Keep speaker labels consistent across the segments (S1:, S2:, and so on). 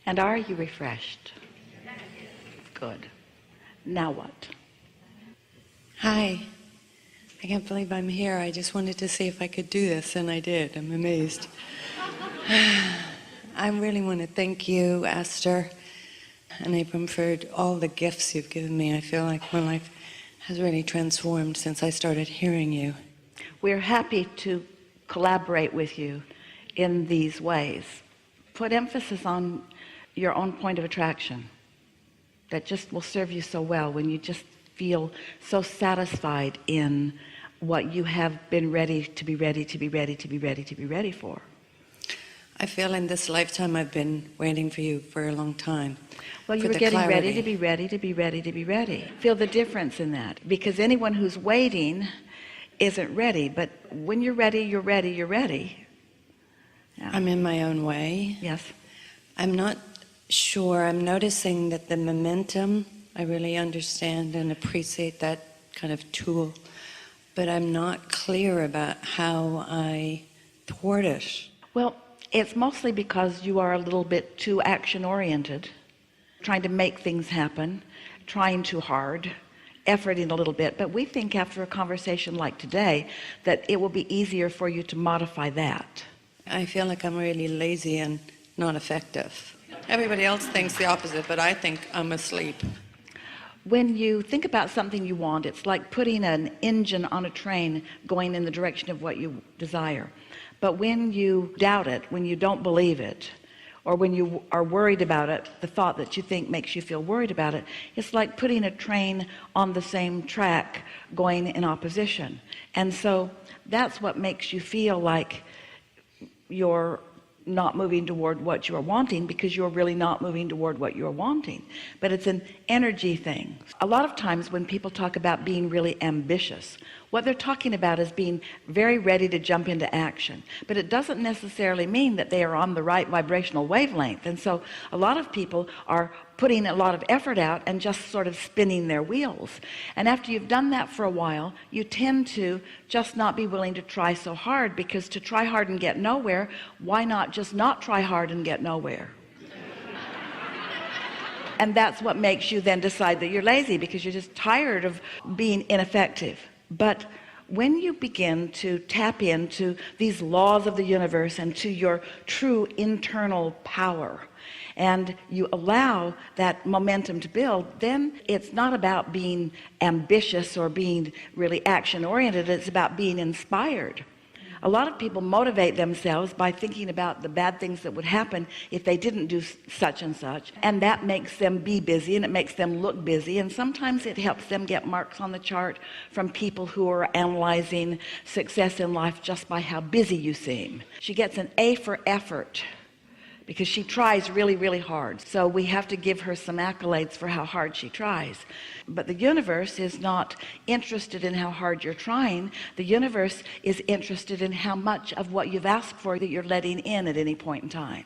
S1: And are you refreshed? Good. Now what?
S2: Hi. I can't believe I'm here. I just wanted to see if I could do this, and I did. I'm amazed. I really want to thank you, Esther and Abram, for all the gifts you've given me. I feel like my life has really transformed since I started hearing you.
S1: We're happy to collaborate with you in these ways. Put emphasis on your own point of attraction. That just will serve you so well when you just feel so satisfied in what you have been ready to be ready to be ready to be ready to be ready for.
S2: I feel in this lifetime I've been waiting for you for a long time.
S1: Well, you were getting ready to be ready to be ready to be ready. Feel the difference in that, because anyone who's waiting isn't ready, but when you're ready, you're ready, you're ready. Yeah.
S2: I'm in my own way.
S1: Yes.
S2: I'm not sure. I'm noticing that the momentum, I really understand and appreciate that kind of tool, but I'm not clear about how I thwart it.
S1: Well, it's mostly because you are a little bit too action-oriented, trying to make things happen, trying too hard, efforting a little bit. But we think after a conversation like today that it will be easier for you to modify that.
S2: I feel like I'm really lazy and not effective. Everybody else thinks the opposite, but I think I'm asleep.
S1: When you think about something you want, it's like putting an engine on a train going in the direction of what you desire. But when you doubt it, when you don't believe it, or when you are worried about it, the thought that you think makes you feel worried about it, it's like putting a train on the same track going in opposition. And so that's what makes you feel like you're not moving toward what you are wanting, because you're really not moving toward what you're wanting. But it's an energy thing. A lot of times when people talk about being really ambitious, what they're talking about is being very ready to jump into action, but it doesn't necessarily mean that they are on the right vibrational wavelength. And so a lot of people are putting a lot of effort out and just sort of spinning their wheels, and after you've done that for a while, you tend to just not be willing to try so hard, because to try hard and get nowhere, why not just not try hard and get nowhere? And that's what makes you then decide that you're lazy, because you're just tired of being ineffective. But when you begin to tap into these laws of the universe and to your true internal power, and you allow that momentum to build, then it's not about being ambitious or being really action oriented, it's about being inspired. A lot of people motivate themselves by thinking about the bad things that would happen if they didn't do such and such, and that makes them be busy, and it makes them look busy, and sometimes it helps them get marks on the chart from people who are analyzing success in life just by how busy you seem. She gets an A for effort because she tries really, really hard. So we have to give her some accolades for how hard she tries. But the universe is not interested in how hard you're trying. The universe is interested in how much of what you've asked for that you're letting in at any point in time.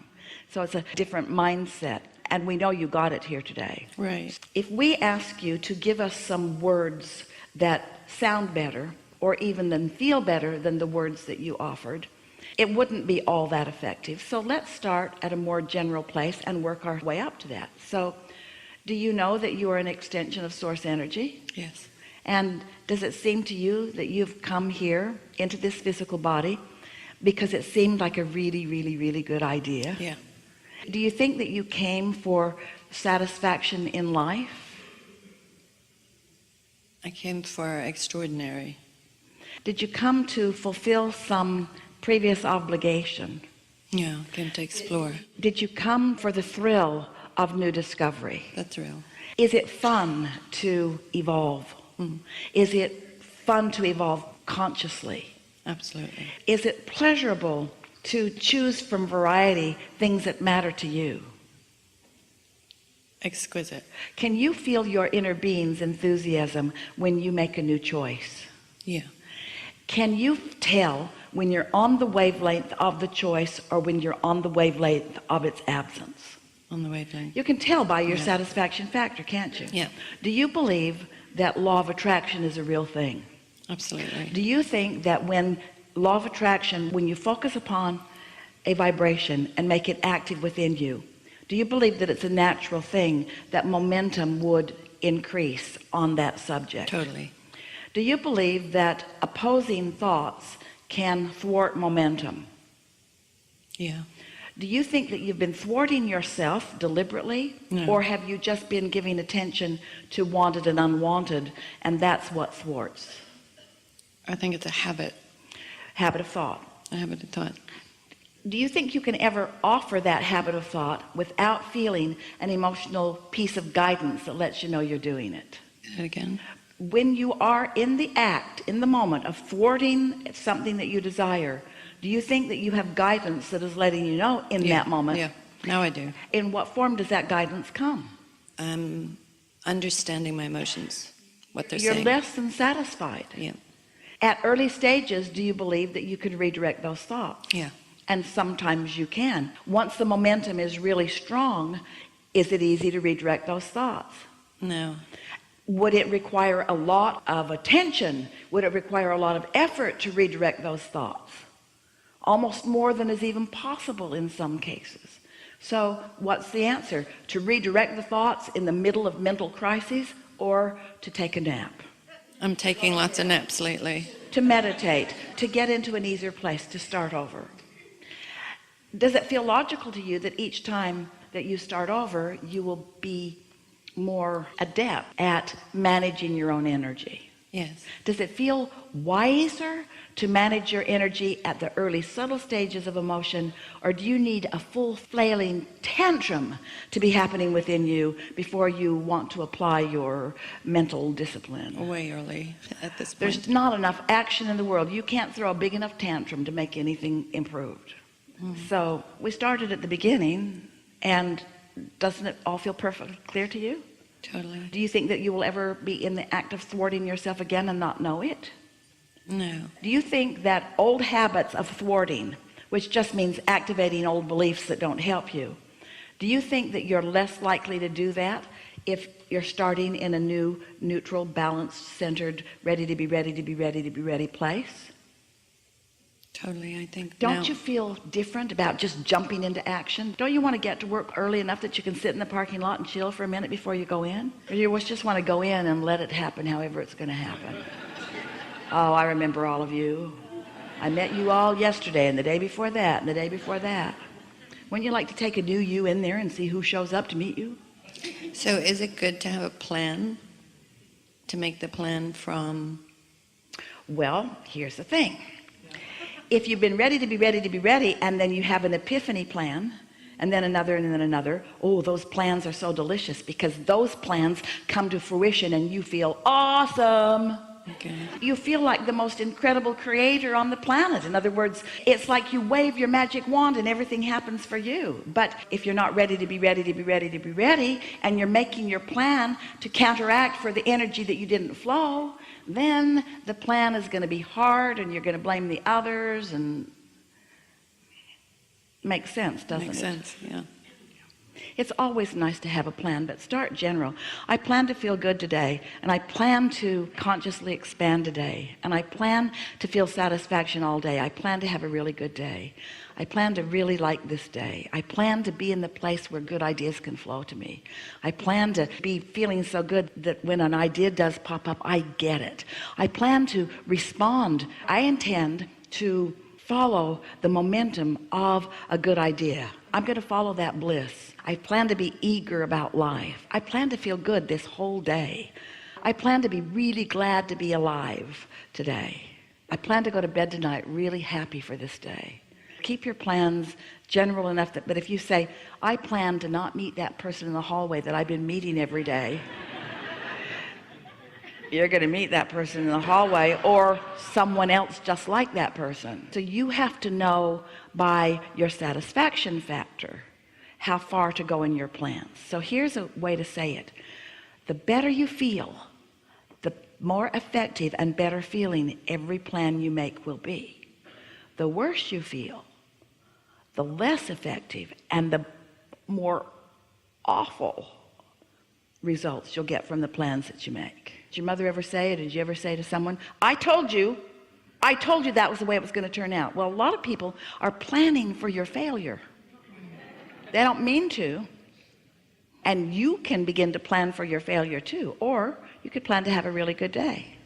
S1: So it's a different mindset, and we know you got it here today.
S2: Right.
S1: If we ask you to give us some words that sound better, or even then feel better than the words that you offered, it wouldn't be all that effective. So let's start at a more general place and work our way up to that. So do you know that you are an extension of source energy?
S2: Yes.
S1: And does it seem to you that you've come here into this physical body because it seemed like a really, really, really good idea?
S2: Yeah.
S1: Do you think that you came for satisfaction in life?
S2: I came for extraordinary.
S1: Did you come to fulfill some previous obligation?
S2: Yeah, I came to explore.
S1: Did you come for the thrill of new discovery?
S2: The thrill.
S1: Is it fun to evolve? Is it fun to evolve consciously?
S2: Absolutely.
S1: Is it pleasurable to choose from variety things that matter to you?
S2: Exquisite.
S1: Can you feel your inner being's enthusiasm when you make a new choice?
S2: Yeah.
S1: Can you tell when you're on the wavelength of the choice or when you're on the wavelength of its absence?
S2: On the wavelength.
S1: You can tell by your satisfaction factor, can't you?
S2: Yeah.
S1: Do you believe that law of attraction is a real thing?
S2: Absolutely.
S1: Do you think that when law of attraction, when you focus upon a vibration and make it active within you, Do you believe that it's a natural thing that momentum would increase on that subject?
S2: Totally.
S1: Do you believe that opposing thoughts can thwart momentum?
S2: Yeah.
S1: Do you think that you've been thwarting yourself deliberately?
S2: No.
S1: Or have you just been giving attention to wanted and unwanted, and that's what thwarts?
S2: I think it's a habit.
S1: Habit of thought.
S2: A habit of thought.
S1: Do you think you can ever offer that habit of thought without feeling an emotional piece of guidance that lets you know you're doing it?
S2: Say it again.
S1: When you are in the act, in the moment of thwarting something that you desire, do you think that you have guidance that is letting you know in that moment?
S2: Yeah, now I do.
S1: In what form does that guidance come?
S2: I'm understanding my emotions, what they're
S1: You're
S2: saying.
S1: less than satisfied.
S2: Yeah.
S1: At early stages, do you believe that you can redirect those thoughts?
S2: Yeah.
S1: And sometimes you can. Once the momentum is really strong, is it easy to redirect those thoughts?
S2: No.
S1: Would it require a lot of attention? Would it require a lot of effort to redirect those thoughts? Almost more than is even possible in some cases. So what's the answer? To redirect the thoughts in the middle of mental crises, or to take a nap?
S2: I'm taking lots of naps lately.
S1: To meditate, to get into an easier place, to start over. Does it feel logical to you that each time that you start over, you will be more adept at managing your own energy?
S2: Yes.
S1: Does it feel wiser to manage your energy at the early subtle stages of emotion, or do you need a full flailing tantrum to be happening within you before you want to apply your mental discipline?
S2: Way early at this point.
S1: There's not enough action in the world. You can't throw a big enough tantrum to make anything improved. So we started at the beginning, and doesn't it all feel perfectly clear to you?
S2: Totally.
S1: Do you think that you will ever be in the act of thwarting yourself again and not know it?
S2: No.
S1: Do you think that old habits of thwarting, which just means activating old beliefs that don't help you, do you think that you're less likely to do that if you're starting in a new, neutral, balanced, centered, ready to be ready to be ready to be ready place?
S2: Totally, I think.
S1: Don't you feel different about just jumping into action? Don't you want to get to work early enough that you can sit in the parking lot and chill for a minute before you go in? Or you just want to go in and let it happen however it's going to happen? Oh, I remember all of you. I met you all yesterday and the day before that and the day before that. Wouldn't you like to take a new you in there and see who shows up to meet you?
S2: So is it good to have a plan? To make the plan from?
S1: Well, here's the thing. If you've been ready to be ready to be ready, and then you have an epiphany plan, and then another and then another, oh, those plans are so delicious because those plans come to fruition and you feel awesome.
S2: Okay.
S1: You feel like the most incredible creator on the planet. In other words, it's like you wave your magic wand and everything happens for you. But if you're not ready to be ready to be ready to be ready, and you're making your plan to counteract for the energy that you didn't flow, then the plan is going to be hard and you're going to blame the others, and makes sense, doesn't it?
S2: Makes sense, yeah.
S1: It's always nice to have a plan, but start general. I plan to feel good today, and I plan to consciously expand today, and I plan to feel satisfaction all day. I plan to have a really good day. I plan to really like this day. I plan to be in the place where good ideas can flow to me. I plan to be feeling so good that when an idea does pop up, I get it. I plan to respond. I intend to follow the momentum of a good idea. I'm going to follow that bliss. I plan to be eager about life. I plan to feel good this whole day. I plan to be really glad to be alive today. I plan to go to bed tonight really happy for this day. Keep your plans general enough that, but if you say, I plan to not meet that person in the hallway that I've been meeting every day, you're going to meet that person in the hallway or someone else just like that person. So you have to know by your satisfaction factor how far to go in your plans. So here's a way to say it. The better you feel, the more effective and better feeling every plan you make will be. The worse you feel, the less effective and the more awful results you'll get from the plans that you make. Did your mother ever say, or did you ever say to someone, I told you that was the way it was going to turn out? Well, a lot of people are planning for your failure. They don't mean to, and you can begin to plan for your failure too, or you could plan to have a really good day.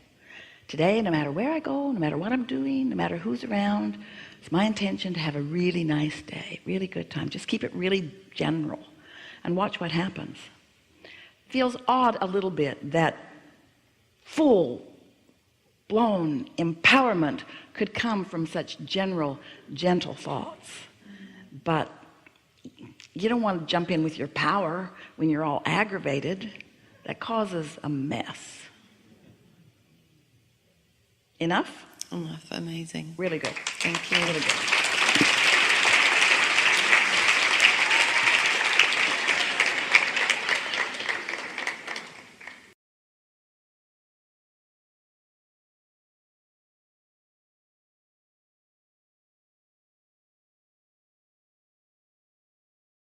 S1: Today, no matter where I go, no matter what I'm doing, no matter who's around, it's my intention to have a really nice day, really good time. Just keep it really general and watch what happens. Feels odd a little bit that full-blown empowerment could come from such general, gentle thoughts. But you don't want to jump in with your power when you're all aggravated. That causes a mess. Enough?
S2: Enough. Amazing.
S1: Really good.
S2: Thank you.
S1: Really good.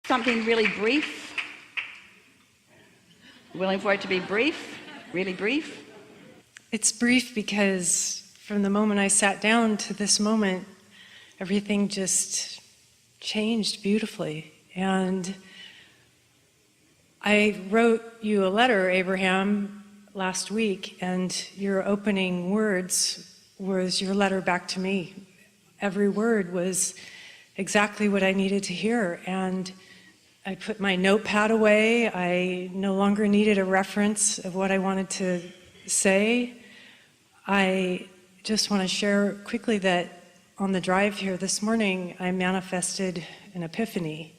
S1: Something really brief. Willing for it to be brief? Really brief?
S3: It's brief because from the moment I sat down to this moment, everything just changed beautifully. And I wrote you a letter, Abraham, last week, and your opening words was your letter back to me. Every word was exactly what I needed to hear. And I put my notepad away. I no longer needed a reference of what I wanted to say. I just want to share quickly that on the drive here this morning, I manifested an epiphany.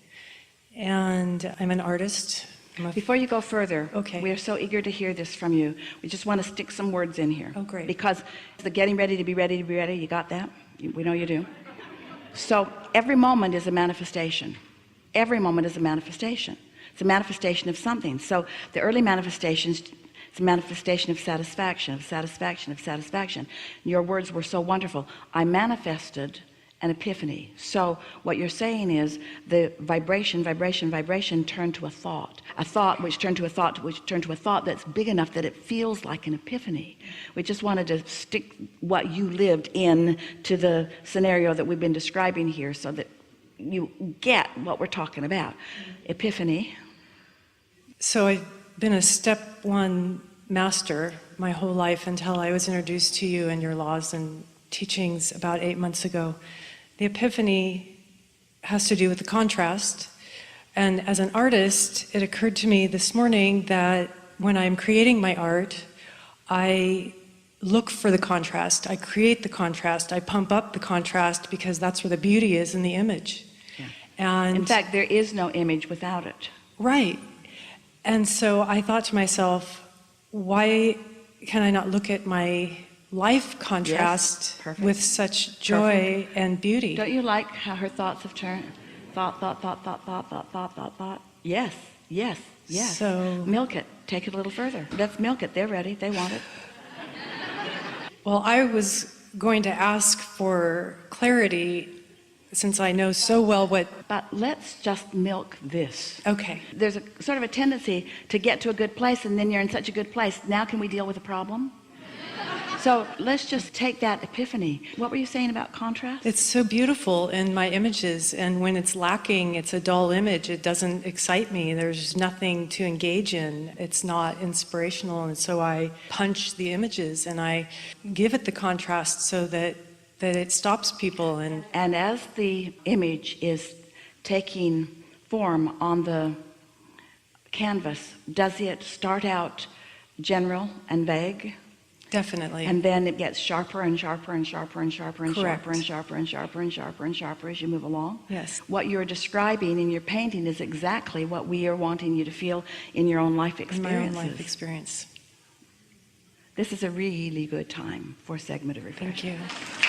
S3: And I'm an artist.
S1: Before you go further,
S3: Okay.
S1: we are so eager to hear this from you. We just want to stick some words in here.
S3: Oh, great.
S1: Because the getting ready to be ready to be ready, you got that? We know you do. So every moment is a manifestation. Every moment is a manifestation. It's a manifestation of something. So the early manifestations, it's a manifestation of satisfaction, of satisfaction, of satisfaction. Your words were so wonderful. I manifested an epiphany. So what you're saying is the vibration turned to a thought which turned to a thought which turned to a thought that's big enough that it feels like an epiphany. We just wanted to stick what you lived in to the scenario that we've been describing here so that you get what we're talking about. Epiphany.
S3: So I've been a step one master my whole life until I was introduced to you and your laws and teachings about 8 months ago. The epiphany has to do with the contrast. And as an artist, it occurred to me this morning that when I'm creating my art, I look for the contrast. I create the contrast. I pump up the contrast because that's where the beauty is in the image.
S1: Yeah.
S3: And
S1: in fact, there is no image without it.
S3: Right. And so I thought to myself, why can I not look at my life contrast
S1: perfect.
S3: with such joy and beauty?
S1: Don't you like how her thoughts have turned? Thought. Yes.
S3: So-
S1: milk it. Take it a little further. Let's milk it. They're ready. They want it.
S3: Well, I was going to ask for clarity since I know so well what...
S1: But let's just milk this.
S3: Okay.
S1: There's a sort of a tendency to get to a good place and then you're in such a good place. Now can we deal with the problem? So let's just take that epiphany. What were you saying about contrast?
S3: It's so beautiful in my images, and when it's lacking, it's a dull image. It doesn't excite me. There's nothing to engage in. It's not inspirational, and so I punch the images and I give it the contrast so that it stops people. And
S1: as the image is taking form on the canvas, does it start out general and vague?
S3: definitely.
S1: And then it gets sharper and sharper and sharper and sharper and
S3: Correct.
S1: sharper and sharper and sharper and sharper and sharper as you move along.
S3: Yes.
S1: What you're describing in your painting is exactly what we are wanting you to feel in your own life
S3: In
S1: experiences.
S3: my own life experience.
S1: This is a really good time for a segment of reflection.
S3: Thank you.